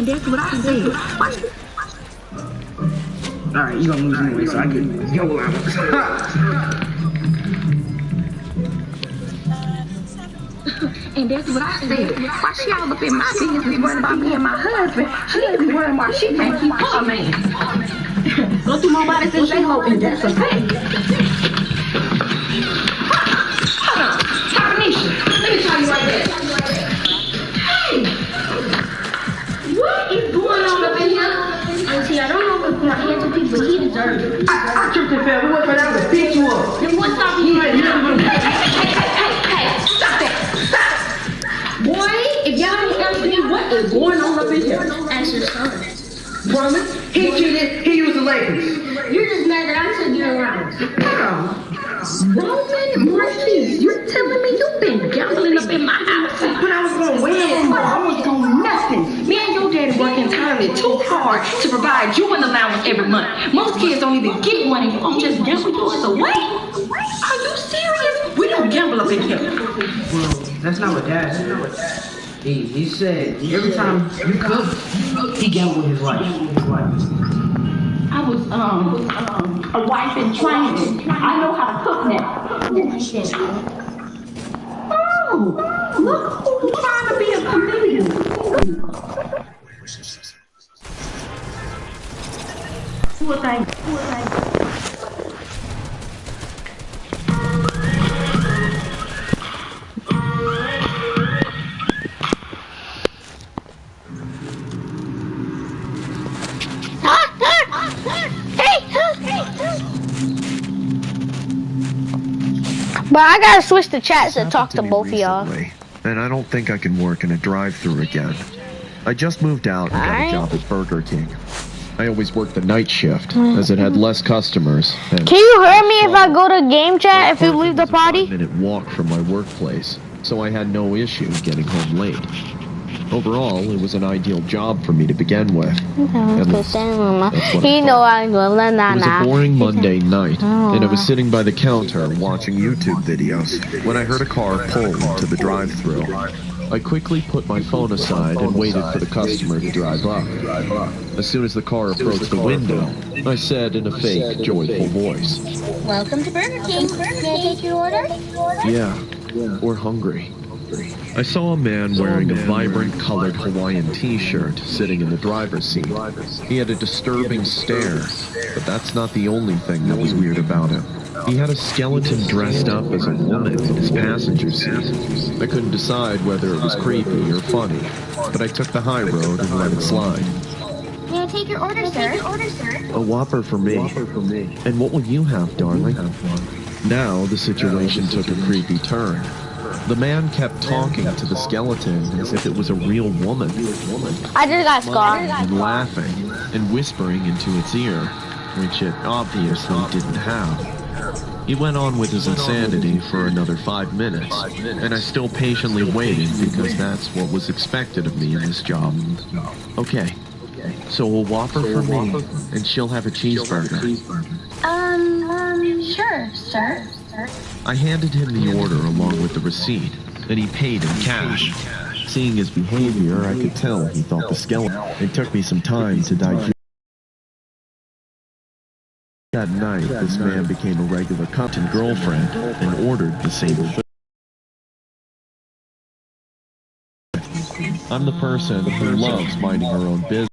And that's what I said. Watch this. Alright, you gonna lose anyway, so I can go allowance. And that's what I said. Why she all up in my business worrying about me and my husband? She need to be worrying about she can't keep her man. Go through my body since they hope, and that's a fact. Hold on. Tapanisha, let me tell you right there. Hey! What is going on up in here? Auntie, I don't know what's going on here to people, but he deserves it. I tripped and fell. What for that to pick you up? Then what's stopping you? Hey, stop that. Stop. Boy, if y'all don't answer me, what is going on up in here? Ask your son. Promise? He cheated. He used the Lakers. You're just mad that I'm still getting around. Girl. Roman Marquis, you telling me you've been gambling up in my house? But I was going to win. I was going nothing. Me and your daddy work entirely too hard to provide you an allowance every month. Most kids don't even get one, and you don't just gamble yours away. Are you serious? We don't gamble up in here. Well, that's not what Dad said. He said every time you cook, he gambled with his wife. I was a wife in training. I know how to cook now. Oh, look who's trying to be a comedian. Poor thing. But I gotta switch the chats to talk to both of y'all. And I don't think I can work in a drive-thru again. I just moved out and got a job at Burger King. I always worked the night shift, as it had less customers. Can you hear me if I go to game chat if you leave the party? It was a 5-minute walk from my workplace, so I had no issue getting home late. Overall, it was an ideal job for me to begin with. It was a boring Monday night, and I was sitting by the counter watching YouTube videos when I heard a car pull into the drive-thru. I quickly put my phone aside and waited for the customer to drive up. As soon as the car approached the window, I said in a fake, joyful voice, "Welcome to Burger King. May I take your order?" "Yeah, we're hungry." I saw a man wearing a vibrant colored Hawaiian t-shirt sitting in the driver's seat. He had a disturbing stare, but that's not the only thing that was weird about him. He had a skeleton dressed up as a woman in his passenger seat. I couldn't decide whether it was creepy or funny, but I took the high road and let it slide. May I take your order, sir? A Whopper for me. And what will you have, darling? Now the situation took a creepy turn. The man kept talking to the skeleton as if it was a real woman. I just got scarred. And laughing and whispering into its ear, which it obviously didn't have. He went on with his insanity for another 5 minutes, and I still patiently waited because that's what was expected of me in this job. Okay, so a Whopper for me, and she'll have a cheeseburger. Sure, sir. I handed him the order along with the receipt, and he paid in cash. Seeing his behavior, I could tell he thought the skeleton. It took me some time to digest. That night, this man became a regular Compton girlfriend and ordered the same thing. I'm the person who loves minding her own business.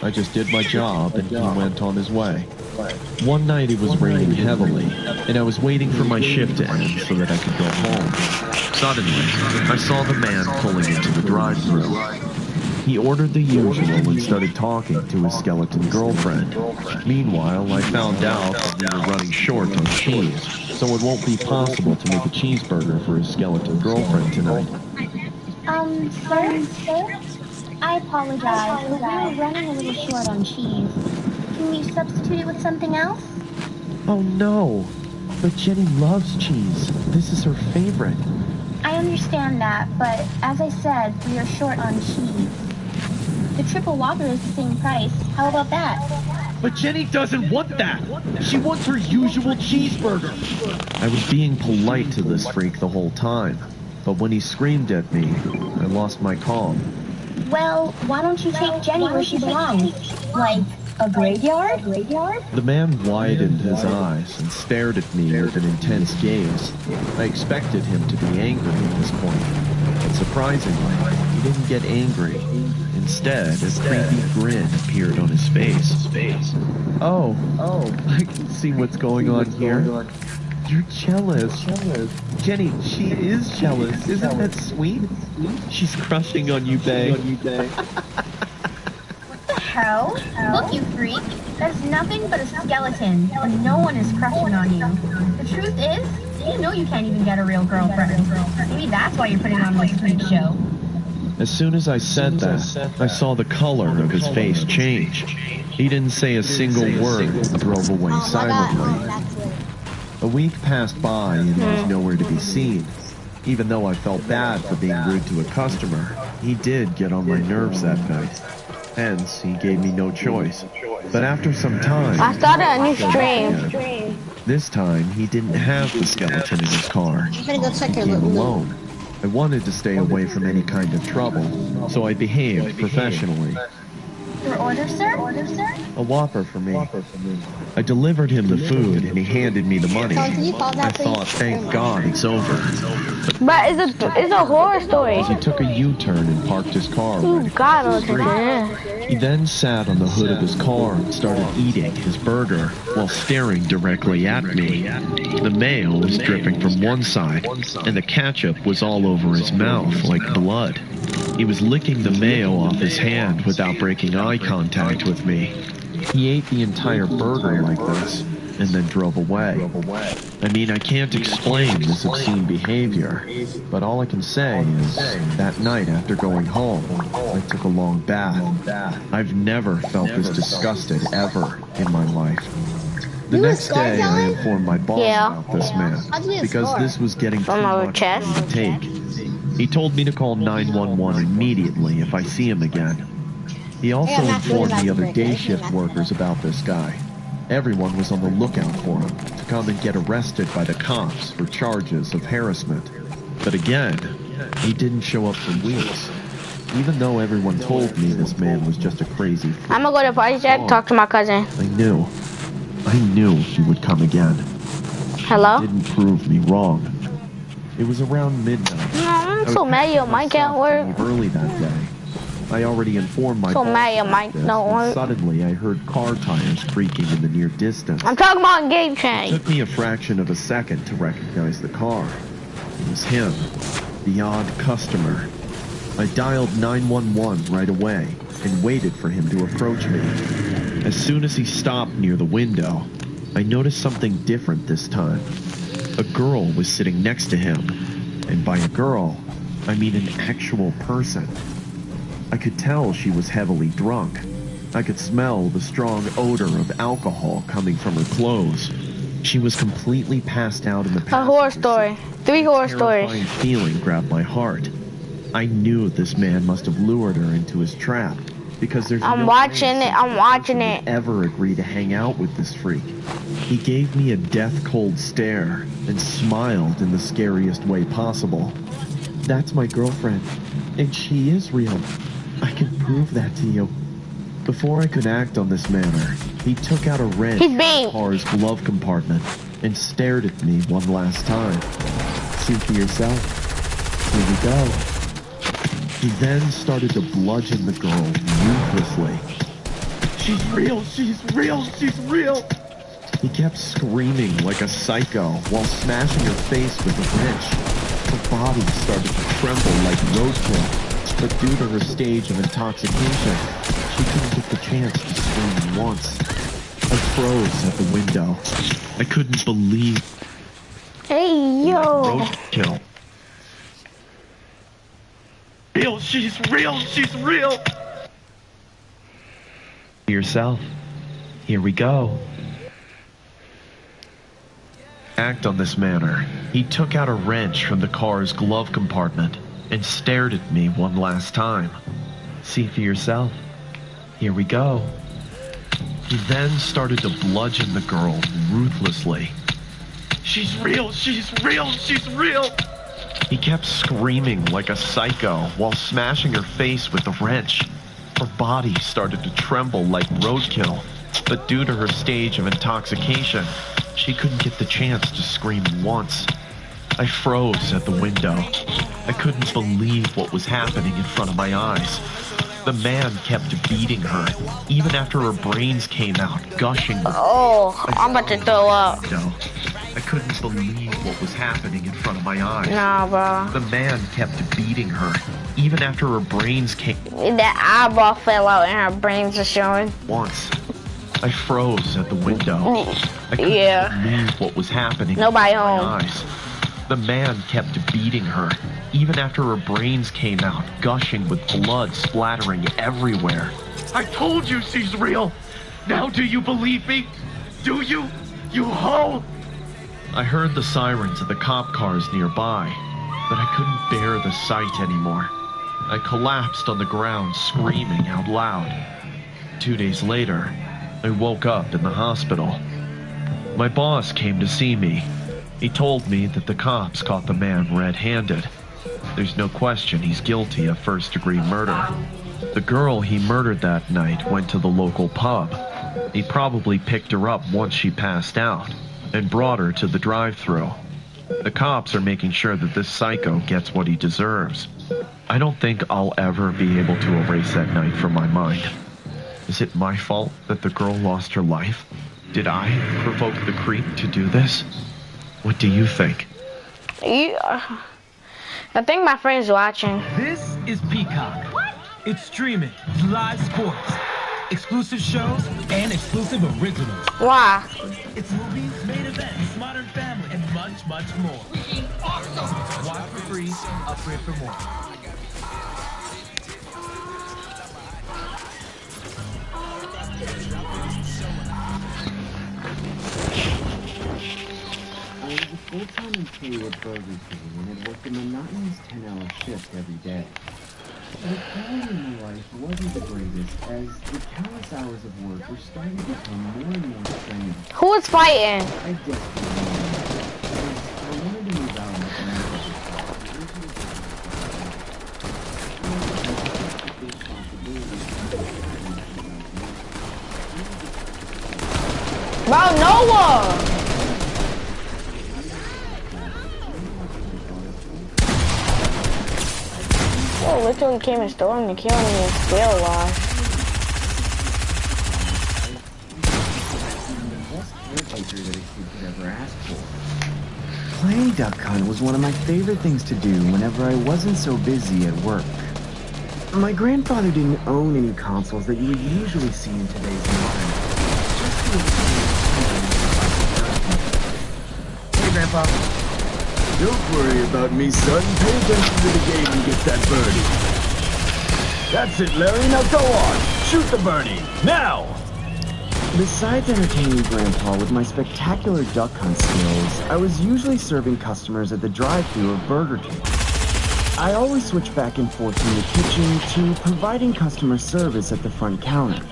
I just did my job and he went on his way. One night it was raining heavily, and I was waiting for my shift to end so that I could go home. Suddenly, I saw the man pulling into the drive-thru. He ordered the usual and started talking to his skeleton girlfriend. Meanwhile, I found out that we were running short on cheese, so it won't be possible to make a cheeseburger for his skeleton girlfriend tonight. Sir? I apologize, but we were running a little short on cheese. Can we substitute it with something else? Oh no, but Jenny loves cheese. This is her favorite. I understand that, but as I said, we are short on cheese. The triple Whopper is the same price. How about that? But Jenny doesn't want that. She wants her usual cheeseburger. I was being polite to this freak the whole time. But when he screamed at me, I lost my calm. Well, why don't you take Jenny where she belongs? Like, a graveyard? The man widened his eyes and stared at me with an intense gaze. I expected him to be angry at this point, but surprisingly, he didn't get angry. Instead, a creepy grin appeared on his face. Oh, I can see what's going on here. You're jealous. Jenny, she is jealous. Isn't that sweet? She's crushing on you, babe. What the hell? Look, you freak. That's nothing but a skeleton, and no one is crushing on you. The truth is, you know you can't even get a real girlfriend. Maybe that's why you're putting on this freak show. As soon as I said that, I saw the color of his face change. He didn't say a single word and drove away silently. A week passed by and he was nowhere to be seen. Even though I felt bad for being rude to a customer, he did get on my nerves that night. Hence, he gave me no choice. But after some time, I started a new stream. this time, he didn't have the skeleton in his car. I'm gonna go check He your came little alone. I wanted to stay away from any kind of trouble, so I behaved professionally. Your order, sir? A Whopper for me. I delivered him the food and he handed me the money. Can you pause I that, please? thought, thank God it's over. But it's a horror story. He took a U-turn and parked his car You right gotta across the listen to street. this. He then sat on the hood of his car and started eating his burger while staring directly at me. The mayo was dripping from one side, and the ketchup was all over his mouth like blood. He was licking the mayo off his hand without breaking eye contact with me. He ate the entire burger like this, and then drove away. I mean, I can't explain this obscene behavior, but all I can say is, that night after going home, I took a long bath. I've never felt this disgusted ever in my life. The You next a scar, day, I John? informed my boss Yeah. about this man, How'd you get a because scar? this was getting too From our much chest? for me to take. He told me to call 911 immediately if I see him again. He also I'm not doing informed that the other quick. day I'm shift not workers about this guy. Everyone was on the lookout for him to come and get arrested by the cops for charges of harassment. But again, he didn't show up for weeks. Even though everyone told me this man was just a crazy freak, I'm gonna go to Party Jack, talk to my cousin. I knew he would come again. Hello? He didn't prove me wrong. It was around midnight. No, I'm so mad your mic can't work. Early that day. I already informed my So boss mad your about mic this, don't and work. suddenly I heard car tires creaking in the near distance. I'm talking about game It change. took me a fraction of a second to recognize the car. It was him, the odd customer. I dialed 911 right away and waited for him to approach me. As soon as he stopped near the window, I noticed something different this time. A girl was sitting next to him, and by a girl, I mean an actual person. I could tell she was heavily drunk. I could smell the strong odor of alcohol coming from her clothes. She was completely passed out in the A horror passenger story. seat. 3 horror A terrifying stories. feeling grabbed my heart. I knew this man must have lured her into his trap, because there's I'm no watching way it, I'm such a watching person it. would ever agree to hang out with this freak. He gave me a death-cold stare and smiled in the scariest way possible. That's my girlfriend, and she is real. I can prove that to you. Before I could act on this matter, he took out a wrench He's from being- the car's glove compartment and stared at me one last time. See for yourself. Here we go. He then started to bludgeon the girl ruthlessly. She's real! She's real! She's real! He kept screaming like a psycho while smashing her face with a wrench. Her body started to tremble like roadkill, but due to her stage of intoxication, she couldn't get the chance to scream once. I froze at the window. I couldn't believe Hey, yo. roadkill. Real, she's real, she's real! Yourself. Here we go. Act on this manner. He took out a wrench from the car's glove compartment and stared at me one last time. See for yourself. Here we go. He then started to bludgeon the girl ruthlessly. She's real, she's real, she's real! He kept screaming like a psycho while smashing her face with the wrench. Her body started to tremble like roadkill, but due to her stage of intoxication, she couldn't get the chance to scream once. I froze at the window. I couldn't believe what was happening in front of my eyes. The man kept beating her, even after her brains came out, gushing. Oh, I'm about to throw up. No, I couldn't believe what was happening in front of my eyes. Nah, bro. The man kept beating her, even after her brains came. That eyeball fell out and her brains are showing. Once, I froze at the window. I couldn't believe what was happening. Nobody in front of home. my eyes. The man kept beating her, even after her brains came out, gushing with blood splattering everywhere. I told you she's real! Now do you believe me? Do you? You hoe! I heard the sirens of the cop cars nearby, but I couldn't bear the sight anymore. I collapsed on the ground, screaming out loud. 2 days later, I woke up in the hospital. My boss came to see me. He told me that the cops caught the man red-handed. There's no question he's guilty of first-degree murder. The girl he murdered that night went to the local pub. He probably picked her up once she passed out and brought her to the drive-thru. The cops are making sure that this psycho gets what he deserves. I don't think I'll ever be able to erase that night from my mind. Is it my fault that the girl lost her life? Did I provoke the creep to do this? What do you think? I think my friend's watching. This is Peacock. What? It's streaming, it's live sports, exclusive shows, and exclusive originals. Why? It's movies, main events, Modern Family, and much, much more. Awesome! Watch for free, upgrade for more. I was a full-time employee at Burger King and had worked a monotonous 10-hour shift every day. The quality of my life wasn't the greatest, as the countless hours of work were starting to become more and more draining. Who is fighting? I desperately wanted, as I wanted to move out of my neighborhood. Bro, Noah! Oh, literally came and stole him and killed him and still alive. Playing duck hunt was one of my favorite things to do whenever I wasn't so busy at work. My grandfather didn't own any consoles that you would usually see in today's environment. Hey, Grandpa. Don't worry about me, son. Pay attention to the game and get that birdie. That's it, Larry. Now go on. Shoot the birdie. Now! Besides entertaining Grandpa with my spectacular duck hunt skills, I was usually serving customers at the drive-thru of Burger King. I always switched back and forth from the kitchen to providing customer service at the front counter.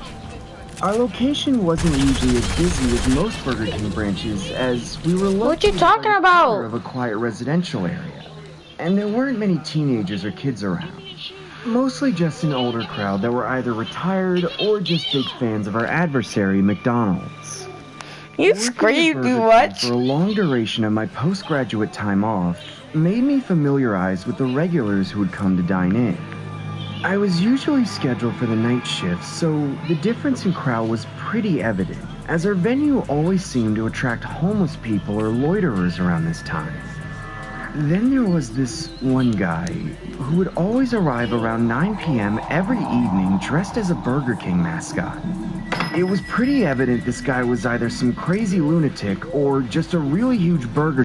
Our location wasn't usually as busy as most Burger King branches, as we were located What you talking about? of a quiet residential area, and there weren't many teenagers or kids around. Mostly just an older crowd that were either retired or just big fans of our adversary, McDonald's. You Working at scream Burger too King much. for a long duration of my postgraduate time off made me familiarized with the regulars who would come to dine in. I was usually scheduled for the night shift, so the difference in crowd was pretty evident, as our venue always seemed to attract homeless people or loiterers around this time. Then there was this one guy who would always arrive around 9 p.m. every evening dressed as a Burger King mascot. It was pretty evident this guy was either some crazy lunatic or just a really huge burger.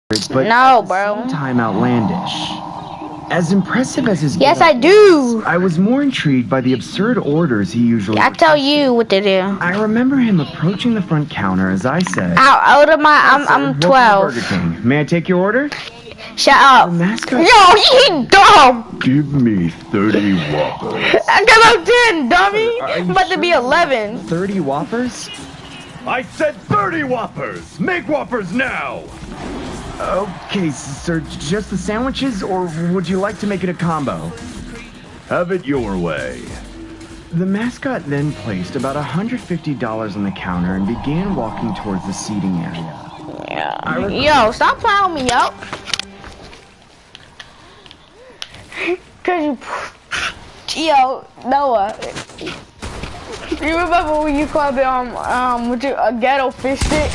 But No, bro. at the same time outlandish. As impressive as his Yes, getup I do. was, I was more intrigued by the absurd orders he usually I tell you what to do. I remember him approaching the front counter as I said, How old am I? "Sir, I'm welcome to 12. Burger King. May I take your order?" Shut up. The mascot. Yo, you dumb. Give me 30 Whoppers. I got up 10, dummy. Are you I'm about to be sure? 11. 30 Whoppers? I said 30 Whoppers! Make Whoppers now! Okay, sir, just the sandwiches, or would you like to make it a combo? Have it your way. The mascot then placed about $150 on the counter and began walking towards the seating area. Yeah. Yo, stop playing with me, yo. Cause yo, Noah. You remember when you called it a ghetto fish stick?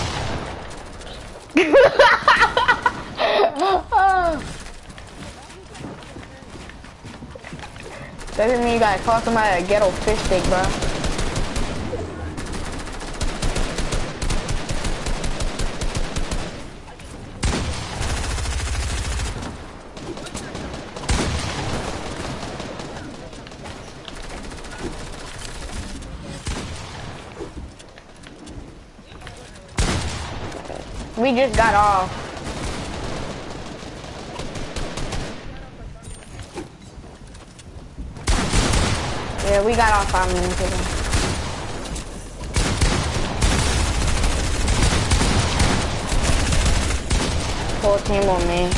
Doesn't mean you gotta call somebody a ghetto fish stick, bro. We just got off. Yeah, we got off 5 minutes ago. Full team on me.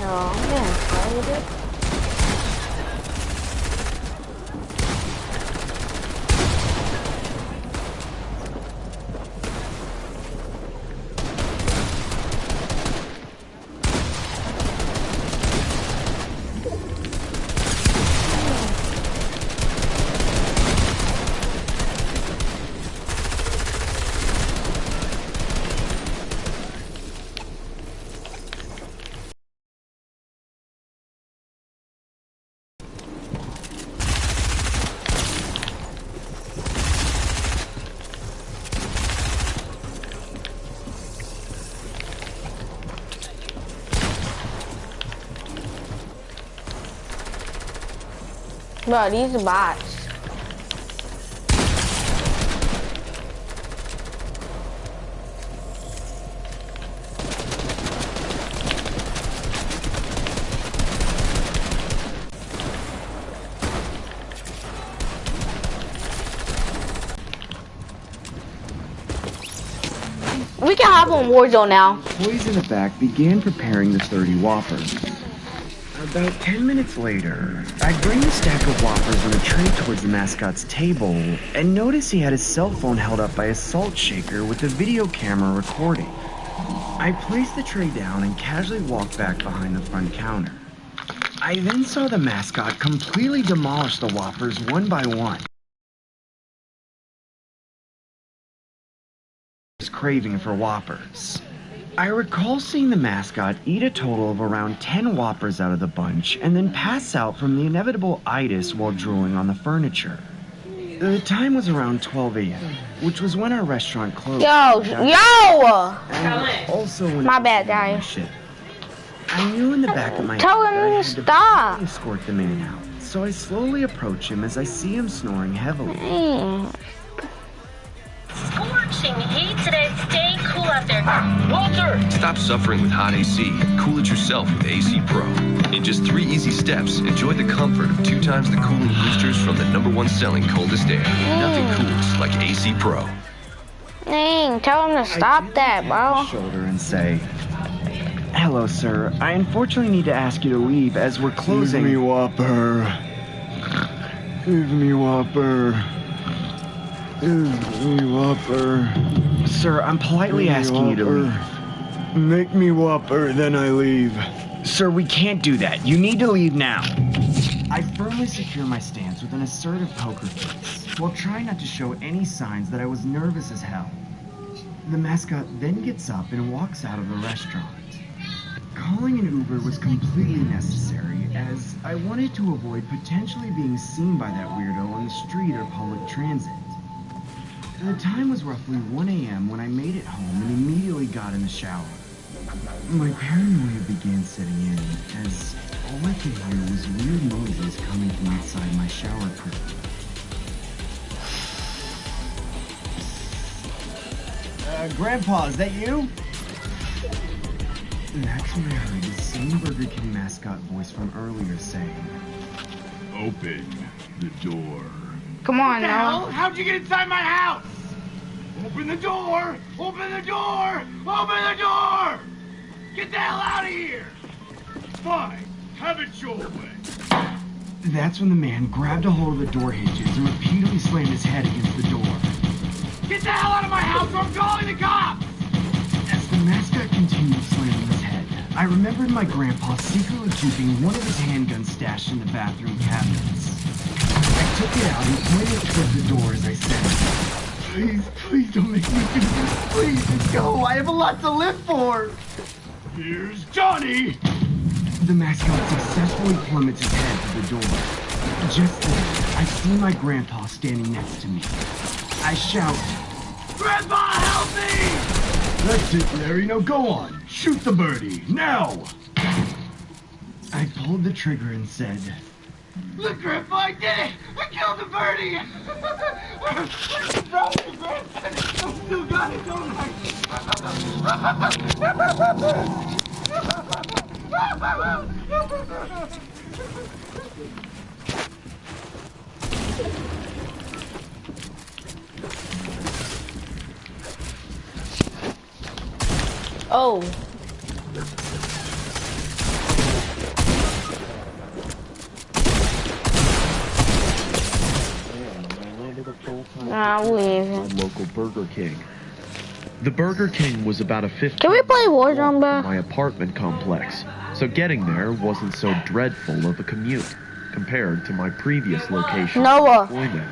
Oh, I'm getting tired of it. Bro, these are bots. We can hop on Warzone now. Boys in the back began preparing the 30 Whoppers. About 10 minutes later, I bring the stack of Whoppers on a tray towards the mascot's table and notice he had his cell phone held up by a salt shaker with a video camera recording. I placed the tray down and casually walked back behind the front counter. I then saw the mascot completely demolish the Whoppers one by one. His craving for Whoppers. I recall seeing the mascot eat a total of around 10 Whoppers out of the bunch and then pass out from the inevitable itis while drooling on the furniture. The time was around 12 a.m., which was when our restaurant closed. Yo! And also when My bad, guys. shit. I knew in the back of my Tell head that I him had to to stop. escort the man out, so I slowly approach him as I see him snoring heavily. Scorching heat today. Stay cool out there. Walter! Stop suffering with hot AC. Cool it yourself with AC Pro. In just 3 easy steps, enjoy the comfort of 2 times the cooling boosters from the #1 selling coldest air. Nothing cools like AC Pro. Dang, tell him to stop that, bro. Shoulder and say, "Hello, sir. I unfortunately need to ask you to leave as we're closing." Give me Whopper. Give me Whopper. Give me Whopper. Sir, I'm politely asking you to leave. Make me Whopper, then I leave. Sir, we can't do that. You need to leave now. I firmly secure my stance with an assertive poker face, while trying not to show any signs that I was nervous as hell. The mascot then gets up and walks out of the restaurant. Calling an Uber was completely necessary, as I wanted to avoid potentially being seen by that weirdo on the street or public transit. The time was roughly 1 a.m. when I made it home and immediately got in the shower. My paranoia began setting in, as All I could hear was weird noises coming from inside my shower curtain. Grandpa, is that you? That's when I heard the same Burger King mascot voice from earlier saying, Open the door. Come on What the now. hell? How'd you get inside my house? Open the door! Open the door! Open the door! Get the hell out of here! Fine, have it your way. That's when the man grabbed a hold of the door hinges and repeatedly slammed his head against the door. Get the hell out of my house or I'm calling the cops! As the mascot continued slamming his head, I remembered my grandpa secretly keeping one of his handguns stashed in the bathroom cabinets. I took it out and pointed it toward the door as I said, Please don't make me do this. Please, just go. I have a lot to live for. Here's Johnny! The mascot successfully plummets his head to the door. Just then, I see my grandpa standing next to me. I shout, Grandpa, help me! That's it, Larry. Now go on. Shoot the birdie. Now! I pulled the trigger and said, Look, Grandpa, I did it! I killed the birdie! I'm proud of you, Grandpa. I still got it, don't Oh. I'm leaving. Local Burger King. The Burger King was about a 15 Can we play Warzone, from bro? my apartment complex, so getting there wasn't so dreadful of a commute compared to my previous location Noah. of employment.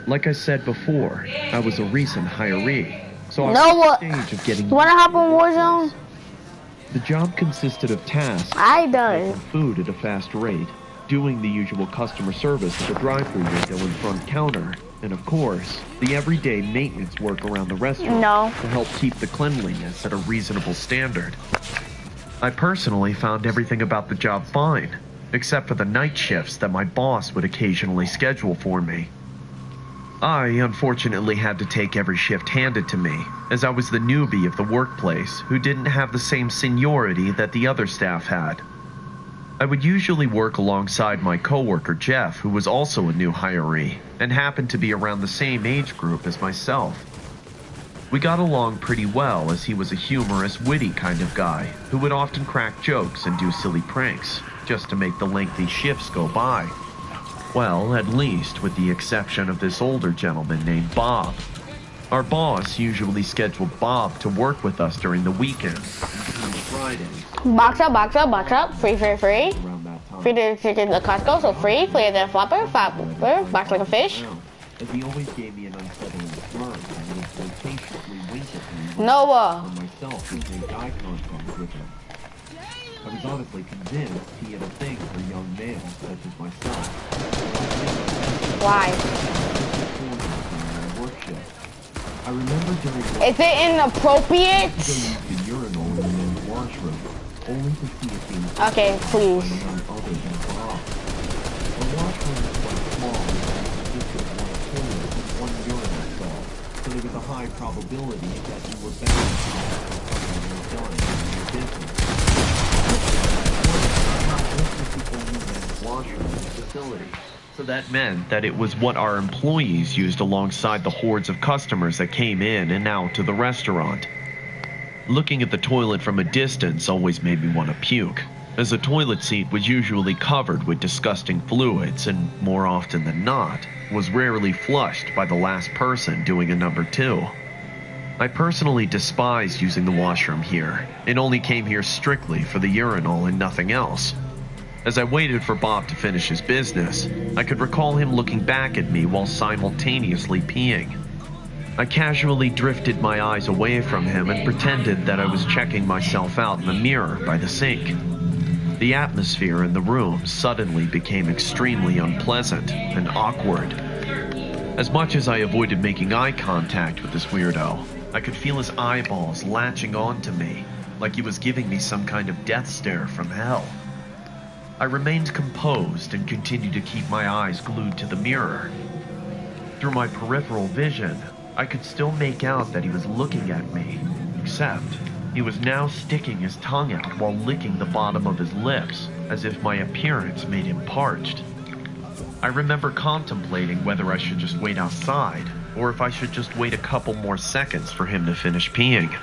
Like I said before, I was a recent hiree, so I Noah. was at the stage of getting You wanna hop on Warzone? The job consisted of tasks I making done. food at a fast rate, doing the usual customer service at the drive-thru window and front counter, and of course, the everyday maintenance work around the restaurant No. to help keep the cleanliness at a reasonable standard. I personally found everything about the job fine, except for the night shifts that my boss would occasionally schedule for me. I, unfortunately, had to take every shift handed to me, as I was the newbie of the workplace who didn't have the same seniority that the other staff had. I would usually work alongside my coworker Jeff, who was also a new hiree, and happened to be around the same age group as myself. We got along pretty well as he was a humorous, witty kind of guy who would often crack jokes and do silly pranks, just to make the lengthy shifts go by. Well, at least with the exception of this older gentleman named Bob. Our boss usually scheduled Bob to work with us during the weekends, including Fridays. Box up, box up, box up. Free, free, free. Around that time. Free to chicken the Costco, so free. Play the flopper, flopper, box like a fish. As he always gave me an unsettling smirk and would flirtatiously wink at me. Noah. And myself would make eye contact with him. I was honestly convinced he had a thing for young males such as myself. Why? Work shift. I remember during Is it inappropriate? I used the urinal in the men's washroom, only to see it being Okay, please. by none other than Bob. The washroom was quite small, and consisted of one toilet and one urinal stall, so there was a high probability that you were bound to have something was done in your business. This was the only men's washroom in the facility. So that meant that it was what our employees used alongside the hordes of customers that came in and out to the restaurant. Looking at the toilet from a distance always made me want to puke, as the toilet seat was usually covered with disgusting fluids and, more often than not, was rarely flushed by the last person doing a number two. I personally despised using the washroom here, and only came here strictly for the urinal and nothing else. As I waited for Bob to finish his business, I could recall him looking back at me while simultaneously peeing. I casually drifted my eyes away from him and pretended that I was checking myself out in the mirror by the sink. The atmosphere in the room suddenly became extremely unpleasant and awkward. As much as I avoided making eye contact with this weirdo, I could feel his eyeballs latching onto me, like he was giving me some kind of death stare from hell. I remained composed and continued to keep my eyes glued to the mirror. Through my peripheral vision, I could still make out that he was looking at me, except he was now sticking his tongue out while licking the bottom of his lips, as if my appearance made him parched. I remember contemplating whether I should just wait outside, or if I should just wait a couple more seconds for him to finish peeing.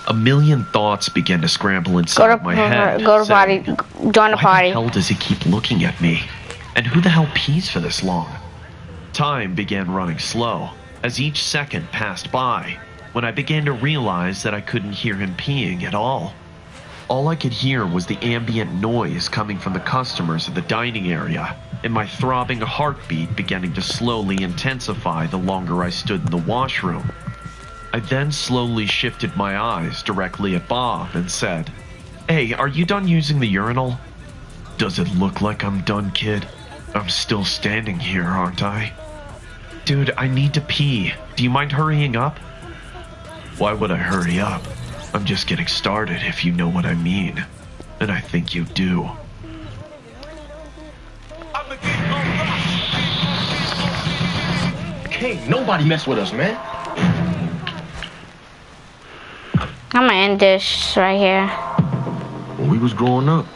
A million thoughts began to scramble inside my head. Go to party. Join the party. Why the hell does he keep looking at me? And who the hell pees for this long? Time began running slow, as each second passed by, when I began to realize that I couldn't hear him peeing at all. All I could hear was the ambient noise coming from the customers in the dining area, and my throbbing heartbeat beginning to slowly intensify the longer I stood in the washroom. I then slowly shifted my eyes directly at Bob and said, "Hey, are you done using the urinal?" "Does it look like I'm done, kid? I'm still standing here, aren't I?" "Dude, I need to pee. Do you mind hurrying up?" "Why would I hurry up? I'm just getting started, if you know what I mean. And I think you do." Can't nobody mess with us, man. I'm gonna end this right here. When we was growing up,